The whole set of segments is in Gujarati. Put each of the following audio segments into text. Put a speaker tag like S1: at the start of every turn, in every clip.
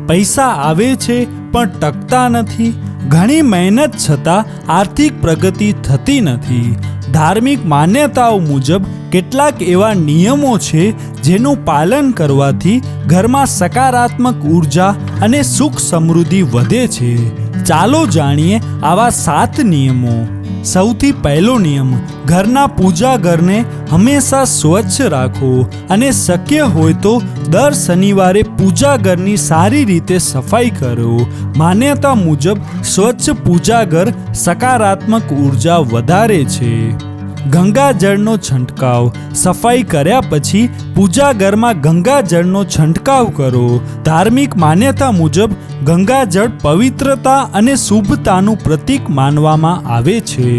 S1: પૈસા આવે છે પણ ટકતા નથી, ઘણી મહેનત છતાં આર્થિક પ્રગતિ થતી નથી. ધાર્મિક માન્યતાઓ મુજબ કેટલાક એવા નિયમો છે જેનું પાલન કરવાથી ઘરમાં સકારાત્મક ઉર્જા અને સુખ સમૃદ્ધિ વધે છે. ચાલો જાણીએ આવા 7 નિયમો. સૌથી પહેલો નિયમ, ઘરના પૂજા ઘરને હંમેશા સ્વચ્છ રાખો અને શક્ય હોય તો દર શનિવારે પૂજા ઘરની સારી રીતે સફાઈ કરો. માન્યતા મુજબ સ્વચ્છ પૂજા ઘર સકારાત્મક ઉર્જા વધારે છે. ગંગાજળનો છંટકાવ, સફાઈ કર્યા પછી પૂજા ઘરમાં ગંગાજળનો છંટકાવ કરો. ધાર્મિક માન્યતા મુજબ ગંગાજળ પવિત્રતા અને શુભતાનું પ્રતીક માનવામાં આવે છે.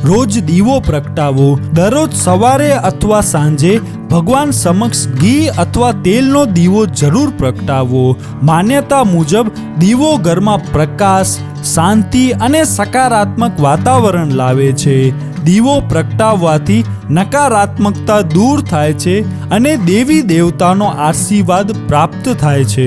S1: રોજ દીવો પ્રગટાવો. દરરોજ સવારે અથવા સાંજે ભગવાન સમક્ષ ઘી અથવા તેલનો દીવો જરૂર પ્રગટાવો. માન્યતા મુજબ દીવો ઘરમાં પ્રકાશ, શાંતિ અને સકારાત્મક વાતાવરણ લાવે છે. દીવો પ્રગટાવવાથી નકારાત્મકતા દૂર થાય છે અને દેવી દેવતાનો આશીર્વાદ પ્રાપ્ત થાય છે.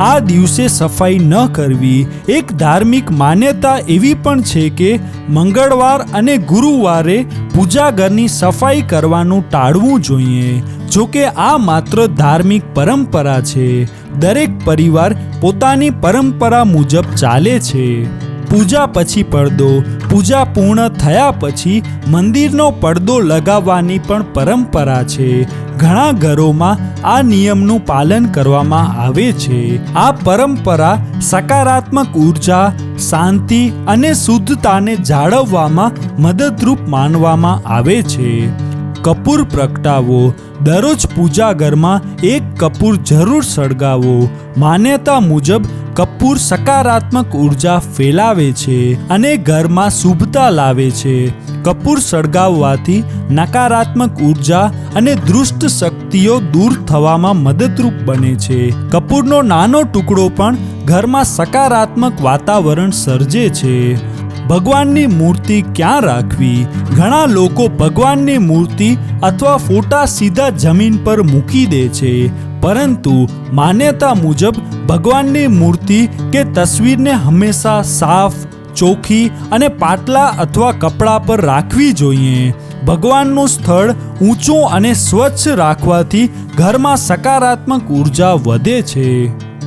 S1: આ દિવસે સફાઈ ન કરવી. એક ધાર્મિક માન્યતા એવી પણ છે કે મંગળવાર અને ગુરુવારે પૂજા ઘરની સફાઈ કરવાનું ટાળવું જોઈએ. જો કે આ માત્ર ધાર્મિક પરંપરા છે. દરેક પરિવાર પોતાની પરંપરા મુજબ ચાલે છે. પૂજા પછી પડદો. પૂજા પૂર્ણ થયા પછી મંદિરનો પડદો લગાવવાની પણ પરંપરા છે. ઘણા ઘરોમાં આ નિયમનું પાલન કરવામાં આવે છે. આ પરંપરા સકારાત્મક ઉર્જા, શાંતિ અને શુદ્ધતાને જાળવવામાં મદદરૂપ માનવામાં આવે છે. કપૂર પ્રગટાવો. દરરોજ પૂજા ઘરમાં એક કપૂર જરૂર સળગાવો. માન્યતા મુજબ કપૂર સકારાત્મક ઉર્જા ફેલાવે છે અને ઘરમાં શુભતા લાવે છે. કપૂર સળગાવવાથી નકારાત્મક ઉર્જા અને દુષ્ટ શક્તિઓ દૂર થવામાં મદદરૂપ બને છે. કપૂરનો નાનો ટુકડો પણ ઘરમાં સકારાત્મક વાતાવરણ સર્જે છે. ભગવાનની મૂર્તિ ક્યાં રાખવી? ઘણા લોકો ભગવાનની મૂર્તિ અથવા ફોટા સીધા જમીન પર મૂકી દે છે, પરંતુ માન્યતા મુજબ ભગવાનની મૂર્તિ કે તસવીરને હંમેશા સાફ, ચોખ્ખી અને પાટલા અથવા કપડા પર રાખવી જોઈએ. ભગવાનનું સ્થળ ઊંચું અને સ્વચ્છ રાખવાથી ઘરમાં સકારાત્મક ઉર્જા વધે છે.